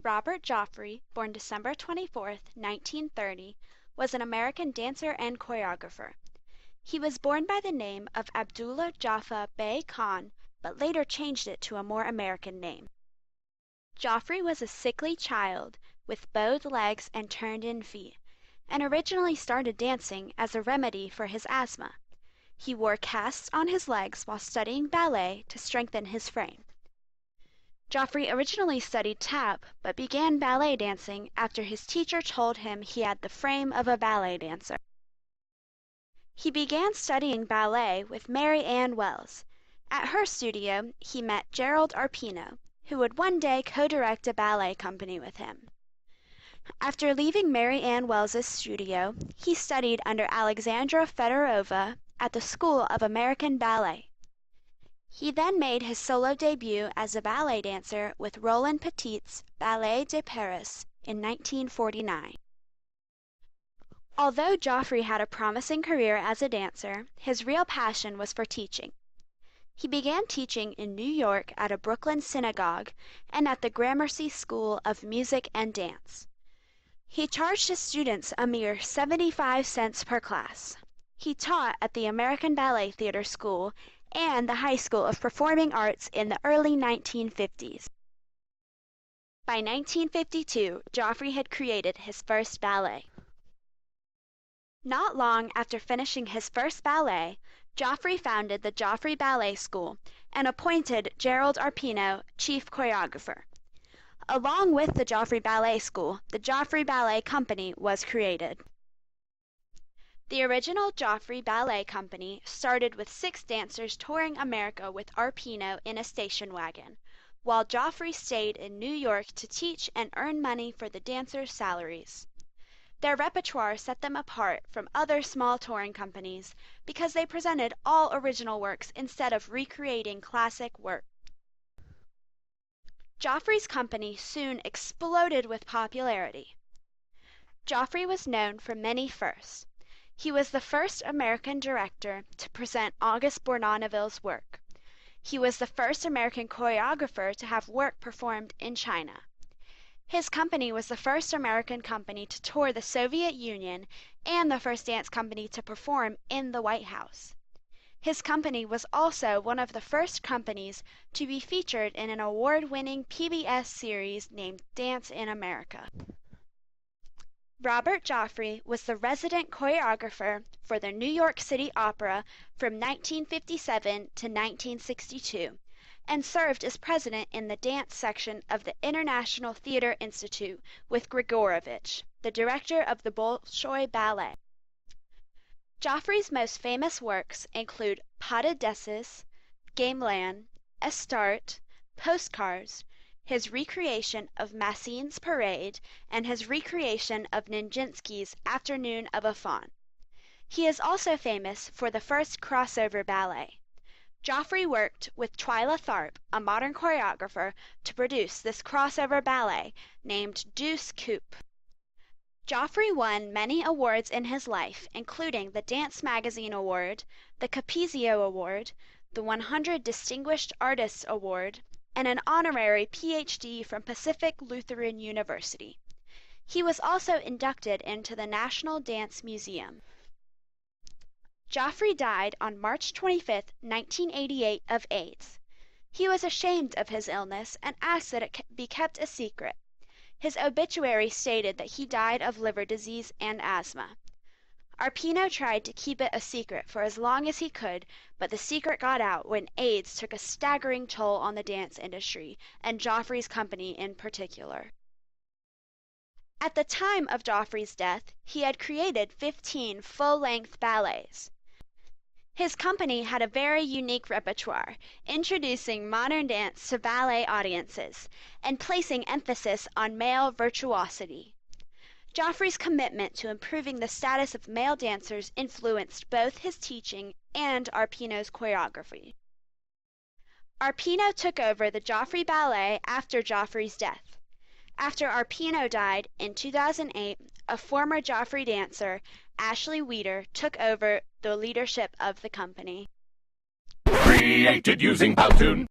Robert Joffrey, born December 24, 1930, was an American dancer and choreographer. He was born by the name of Abdullah Jaffa Bey Khan, but later changed it to a more American name. Joffrey was a sickly child with bowed legs and turned-in feet, and originally started dancing as a remedy for his asthma. He wore casts on his legs while studying ballet to strengthen his frame. Joffrey originally studied tap, but began ballet dancing after his teacher told him he had the frame of a ballet dancer. He began studying ballet with Mary Ann Wells. At her studio, he met Gerald Arpino, who would one day co-direct a ballet company with him. After leaving Mary Ann Wells's studio, he studied under Alexandra Fedorova at the School of American Ballet. He then made his solo debut as a ballet dancer with Roland Petit's Ballet de Paris in 1949. Although Joffrey had a promising career as a dancer, his real passion was for teaching. He began teaching in New York at a Brooklyn synagogue and at the Gramercy School of Music and Dance. He charged his students a mere 75 cents per class. He taught at the American Ballet Theatre School and the High School of Performing Arts in the early 1950s. By 1952, Joffrey had created his first ballet. Not long after finishing his first ballet, Joffrey founded the Joffrey Ballet School and appointed Gerald Arpino chief choreographer. Along with the Joffrey Ballet School, the Joffrey Ballet Company was created. The original Joffrey Ballet Company started with 6 dancers touring America with Arpino in a station wagon, while Joffrey stayed in New York to teach and earn money for the dancers' salaries. Their repertoire set them apart from other small touring companies because they presented all original works instead of recreating classic work. Joffrey's company soon exploded with popularity. Joffrey was known for many firsts. He was the first American director to present August Bournonville's work. He was the first American choreographer to have work performed in China. His company was the first American company to tour the Soviet Union and the first dance company to perform in the White House. His company was also one of the first companies to be featured in an award-winning PBS series named Dance in America. Robert Joffrey was the resident choreographer for the New York City Opera from 1957 to 1962 and served as president in the dance section of the International Theater Institute with Grigorovich, the director of the Bolshoi Ballet. Joffrey's most famous works include Pas de Deux, Gamelan, Estarte, Postcards, his recreation of Massine's Parade, and his recreation of Nijinsky's Afternoon of a Faun. He is also famous for the first crossover ballet. Joffrey worked with Twyla Tharp, a modern choreographer, to produce this crossover ballet named Douce Coupe. Joffrey won many awards in his life, including the Dance Magazine Award, the Capezio Award, the 100 Distinguished Artists Award, and an honorary Ph.D. from Pacific Lutheran University. He was also inducted into the National Dance Museum. Joffrey died on March 25, 1988, of AIDS. He was ashamed of his illness and asked that it be kept a secret. His obituary stated that he died of liver disease and asthma. Arpino tried to keep it a secret for as long as he could, but the secret got out when AIDS took a staggering toll on the dance industry, and Joffrey's company in particular. At the time of Joffrey's death, he had created 15 full-length ballets. His company had a very unique repertoire, introducing modern dance to ballet audiences, and placing emphasis on male virtuosity. Joffrey's commitment to improving the status of male dancers influenced both his teaching and Arpino's choreography. Arpino took over the Joffrey Ballet after Joffrey's death. After Arpino died in 2008, a former Joffrey dancer, Ashley Weeder, took over the leadership of the company. Created using Powtoon.